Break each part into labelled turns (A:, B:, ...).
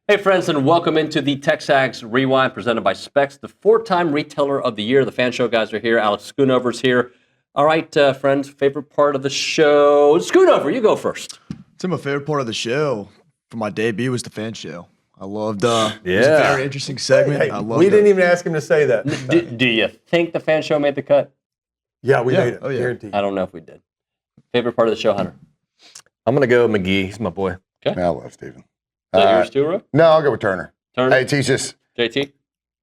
A: Hey, friends, and welcome into the TexAgs Rewind presented by Specs, the 4-time Retailer of the Year. The Fan Show guys are here. Alex Schoonover's here. All right, friends, favorite part of the show. Schoonover, you go first.
B: It's my favorite part of the show for my debut was the Fan Show. I loved it was a very interesting segment.
C: Hey,
B: I loved
C: we didn't even ask him to say that.
A: Do you think the Fan Show made the cut?
C: Yeah, we made it.
B: Oh, yeah.
C: Guaranteed.
A: I don't know if we did. Favorite part of the show, Hunter?
D: I'm going to go McGee. He's my boy.
A: Okay.
E: I love Stephen.
A: Is that yours too, Roy?
E: No, I'll go with Turner.
A: Turner?
E: Hey, he's just,
A: JT?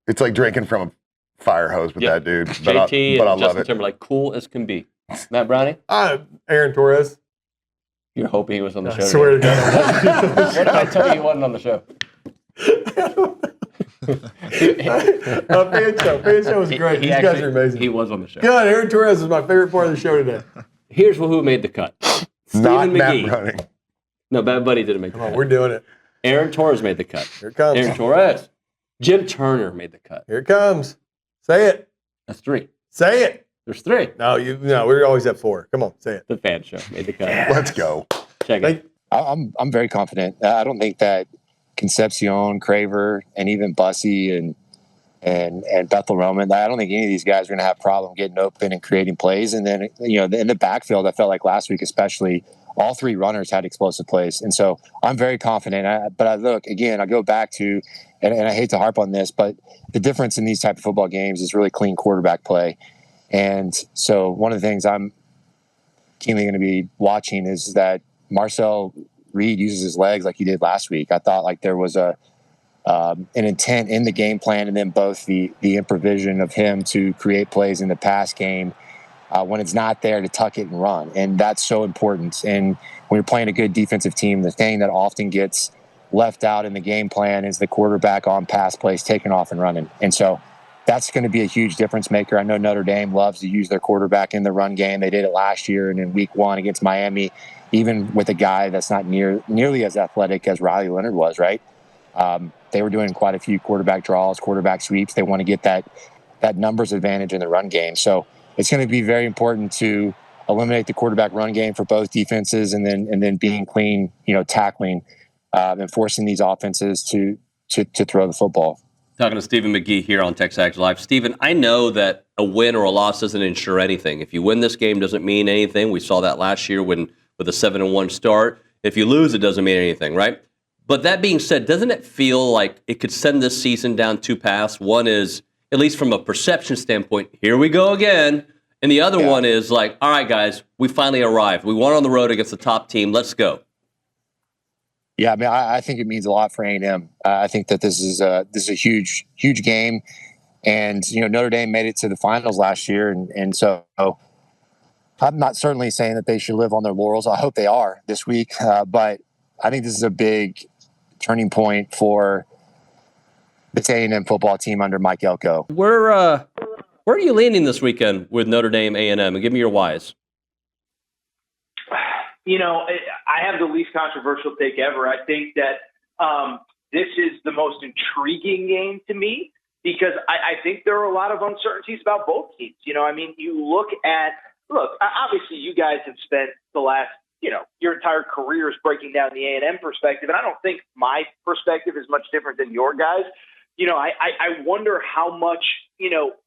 E: it's like drinking from a fire hose with that dude. But
A: JT
E: I
A: and
E: love
A: Justin
E: it.
A: Timberlake, cool as can be. Matt Brownie?
C: Aaron Torres.
A: You're hoping he was on the show
C: I swear to
A: today.
C: God.
A: What did I tell you he wasn't on the show?
C: Fan show was great. These guys are amazing.
A: He was on the show.
C: God, Aaron Torres is my favorite part of the show today.
A: Here's who made the cut. Stephen
E: Not
A: McGee.
E: Matt Browning.
A: No, Bad Buddy didn't make the
C: Come on,
A: cut.
C: we're doing it.
A: Aaron Torres made the cut.
C: Here it comes.
A: Aaron Torres. Jim Turner made the cut.
C: Here it comes. Say it.
A: That's 3.
C: Say it.
A: There's 3.
C: No, we're always at 4. Come on, say it.
A: The Fan Show made the cut.
E: Let's go.
A: Check it.
F: I'm very confident. I don't think that Concepcion, Craver, and even Bussy and Bethel Roman, I don't think any of these guys are going to have a problem getting open and creating plays. And then, in the backfield, I felt like last week especially, all 3 runners had explosive plays. And so I'm very confident. But I go back to, and I hate to harp on this, but the difference in these type of football games is really clean quarterback play. And so one of the things I'm keenly going to be watching is that Marcel Reed uses his legs like he did last week. I thought like there was an intent in the game plan, and then both the improvisation of him to create plays in the pass game when it's not there to tuck it and run. And that's so important. And when you're playing a good defensive team, the thing that often gets left out in the game plan is the quarterback on pass plays taking off and running. And so that's going to be a huge difference maker. I know Notre Dame loves to use their quarterback in the run game. They did it last year, and in week 1 against Miami, even with a guy that's not nearly as athletic as Riley Leonard was, right? They were doing quite a few quarterback draws, quarterback sweeps. They want to get that numbers advantage in the run game. So it's going to be very important to eliminate the quarterback run game for both defenses, and then being clean, tackling and forcing these offenses to throw the football.
A: Talking to Stephen McGee here on TexAgs Live. Stephen, I know that a win or a loss doesn't ensure anything. If you win this game, doesn't mean anything. We saw that last year with a 7-1 start. If you lose, it doesn't mean anything, right? But that being said, doesn't it feel like it could send this season down 2 paths? One is, at least from a perception standpoint, here we go again. And the other one is like, all right, guys, we finally arrived. We won on the road against the top team. Let's go.
F: Yeah, I mean, I think it means a lot for A&M. I think that this is a huge game, and Notre Dame made it to the finals last year, and so I'm not certainly saying that they should live on their laurels. I hope they are this week, but I think this is a big turning point for this A&M football team under Mike Elko.
A: Where are you leaning this weekend with Notre Dame A&M? And give me your whys.
G: I have the least controversial take ever. I think that this is the most intriguing game to me because I think there are a lot of uncertainties about both teams. You look, obviously you guys have spent the last, your entire careers breaking down the A&M perspective, and I don't think my perspective is much different than your guys. I wonder how much,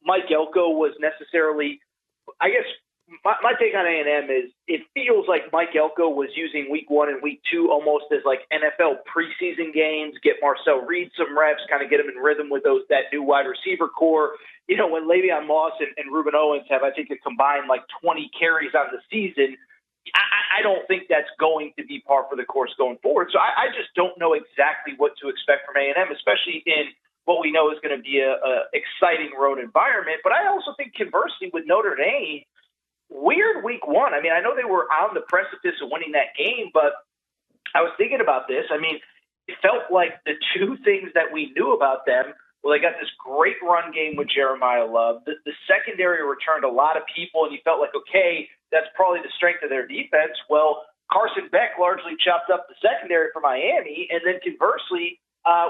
G: Mike Elko was necessarily, I guess, my take on A&M is it feels like Mike Elko was using week 1 and week 2 almost as like NFL preseason games, get Marcel Reed some reps, kind of get him in rhythm with that new wide receiver core. When Le'Veon Moss and Ruben Owens have, I think, a combined like 20 carries on the season, I don't think that's going to be par for the course going forward. So I just don't know exactly what to expect from A&M, especially in what we know is going to be a exciting road environment. But I also think conversely with Notre Dame, weird week 1. I mean, I know they were on the precipice of winning that game, but I was thinking about this. I mean, it felt like the 2 things that we knew about them, well, they got this great run game with Jeremiah Love. The secondary returned a lot of people, and you felt like, okay, that's probably the strength of their defense. Well, Carson Beck largely chopped up the secondary for Miami, and then conversely,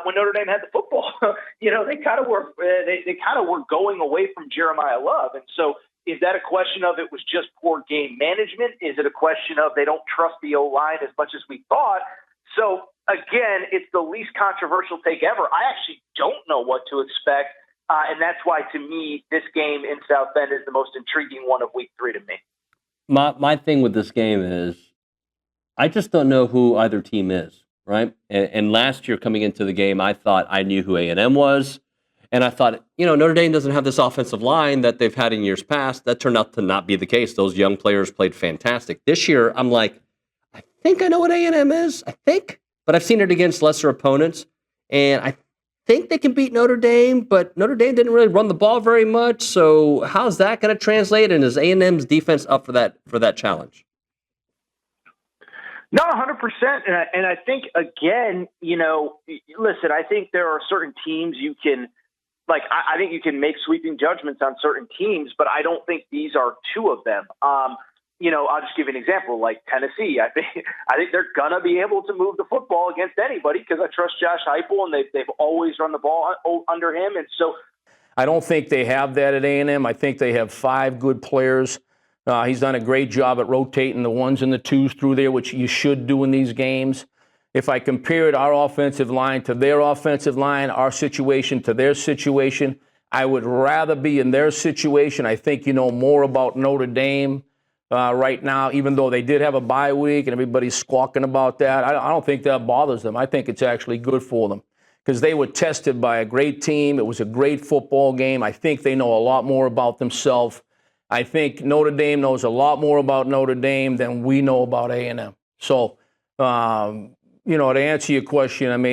G: when Notre Dame had the football, they kind of were going away from Jeremiah Love, and so. Is that a question of it was just poor game management? Is it a question of they don't trust the O-line as much as we thought? So again, it's the least controversial take ever. I actually don't know what to expect. And that's why, to me, this game in South Bend is the most intriguing one of week 3 to me.
A: My thing with this game is I just don't know who either team is, right? And last year coming into the game, I thought I knew who A&M was. And I thought, Notre Dame doesn't have this offensive line that they've had in years past. That turned out to not be the case. Those young players played fantastic. This year, I'm like, I think I know what A&M is. I think. But I've seen it against lesser opponents. And I think they can beat Notre Dame, but Notre Dame didn't really run the ball very much. So how's that going to translate? And is A&M's defense up for that challenge?
G: No, 100%. And I think, again, listen, I think there are certain teams you can, I think you can make sweeping judgments on certain teams, but I don't think these are two of them. I'll just give you an example, like Tennessee. I think they're gonna be able to move the football against anybody because I trust Josh Heupel, and they've always run the ball under him. And so,
H: I don't think they have that at A&M. I think they have 5 good players. He's done a great job at rotating the 1s and the 2s through there, which you should do in these games. If I compared our offensive line to their offensive line, our situation to their situation, I would rather be in their situation. I think you know more about Notre Dame right now, even though they did have a bye week and everybody's squawking about that. I don't think that bothers them. I think it's actually good for them because they were tested by a great team. It was a great football game. I think they know a lot more about themselves. I think Notre Dame knows a lot more about Notre Dame than we know about A&M. So, to answer your question,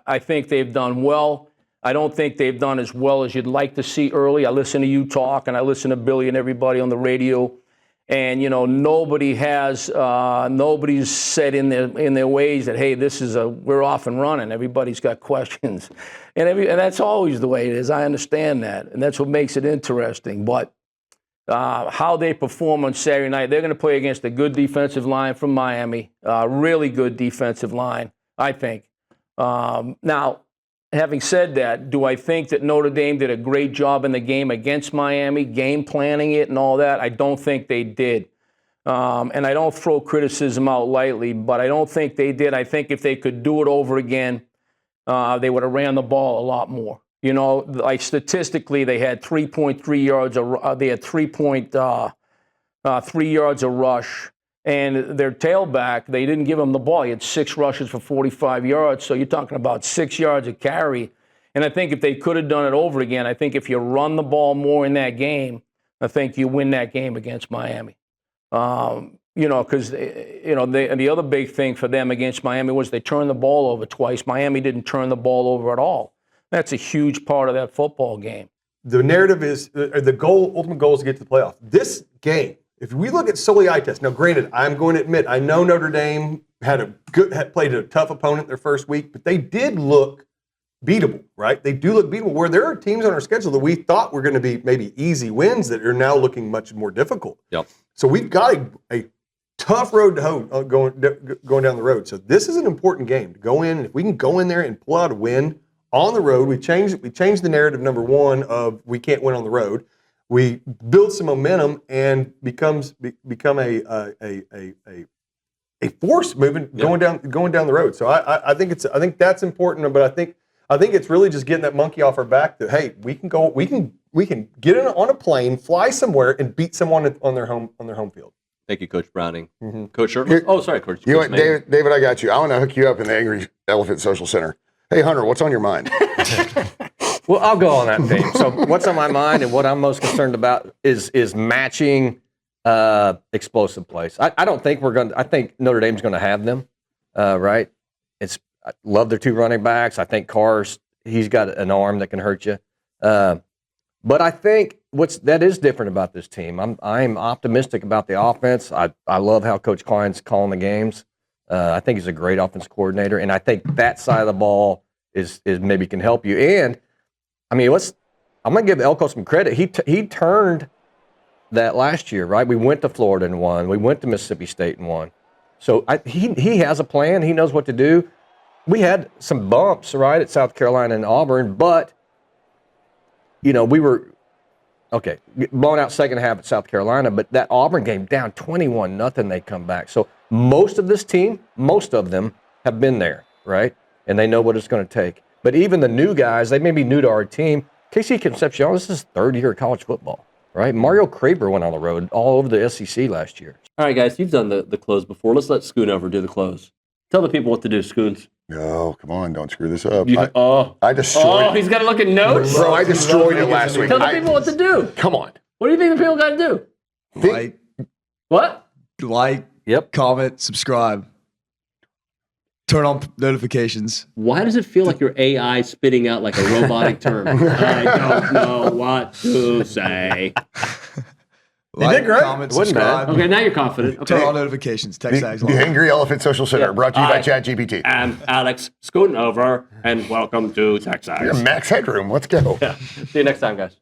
H: I think they've done well. I don't think they've done as well as you'd like to see early. I listen to you talk, and I listen to Billy and everybody on the radio. And, nobody's said in their ways that, hey, we're off and running. Everybody's got questions. And that's always the way it is. I understand that. And that's what makes it interesting. But how they perform on Saturday night, they're going to play against a good defensive line from Miami, really good defensive line, I think. Now, having said that, do I think that Notre Dame did a great job in the game against Miami, game planning it and all that? I don't think they did. And I don't throw criticism out lightly, but I don't think they did. I think if they could do it over again, they would have ran the ball a lot more. Statistically, they had 3.3 yards. They had 3.3 yards a rush. And their tailback, they didn't give him the ball. He had 6 rushes for 45 yards. So you're talking about 6 yards a carry. And I think if they could have done it over again, I think if you run the ball more in that game, I think you win that game against Miami. Because the other big thing for them against Miami was they turned the ball over twice. Miami didn't turn the ball over at all. That's a huge part of that football game.
C: The narrative is the ultimate goal is to get to the playoff. This game, if we look at solely eye test, now granted, I'm going to admit I know Notre Dame had played a tough opponent their first week, but they did look beatable, right? They do look beatable. Where there are teams on our schedule that we thought were going to be maybe easy wins that are now looking much more difficult.
A: Yep.
C: So we've got a tough road to hoe going down the road. So this is an important game to go in. If we can go in there and pull out a win on the road, we changed the narrative, number one, of we can't win on the road. We build some momentum and become a force moving going down the road. So I think that's important, but I think it's really just getting that monkey off our back that, hey, we can get on a plane, fly somewhere, and beat someone on their home field.
A: Thank you, Coach Browning.
C: Mm-hmm.
A: Coach Sherman. Oh, sorry, Coach.
E: You know what,
A: Mayer.
E: David, I got you. I want to hook you up in the Angry Elephant Social Center. Hey, Hunter, what's on your mind?
D: Well, I'll go on that theme. So what's on my mind and what I'm most concerned about is matching explosive plays. I don't think I think Notre Dame's going to have them, right? I love their 2 running backs. I think Carr's, he's got an arm that can hurt you. But I think that is different about this team. I'm optimistic about the offense. I love how Coach Klein's calling the games. I think he's a great offense coordinator, and I think that side of the ball is maybe can help you. And I'm going to give Elko some credit. He turned that last year, right? We went to Florida and won. We went to Mississippi State and won. So he has a plan. He knows what to do. We had some bumps, right, at South Carolina and Auburn, but we were blown out second half at South Carolina, but that Auburn game down 21-0, they come back. So most of them have been there, right? And they know what it's going to take. But even the new guys, they may be new to our team. Casey Concepcion, this is his third year of college football, right? Mario Craver went on the road all over the SEC last year.
A: All right, guys, you've done the close before. Let's let Scoon over do the close. Tell the people what to do, Scoons.
E: No, come on, don't screw this up. I
A: He's
E: destroyed
A: got to look at notes.
E: Bro, I destroyed it last week.
A: Tell the people what to do.
E: Come on.
A: What do you think the people got to do? What?
B: Like, comment, subscribe. Turn on notifications.
A: Why does it feel like your AI spitting out like a robotic term? I don't know what to say.
B: You
C: did great.
B: Comment, subscribe.
A: Okay, now you're confident. Okay.
B: Turn on notifications. TexAgs.
E: The Angry Elephant Social Center, brought to you by ChatGPT.
A: I'm Alex, scooting over, and welcome to TexAgs.
E: You're Max Headroom. Let's go.
A: See you next time, guys.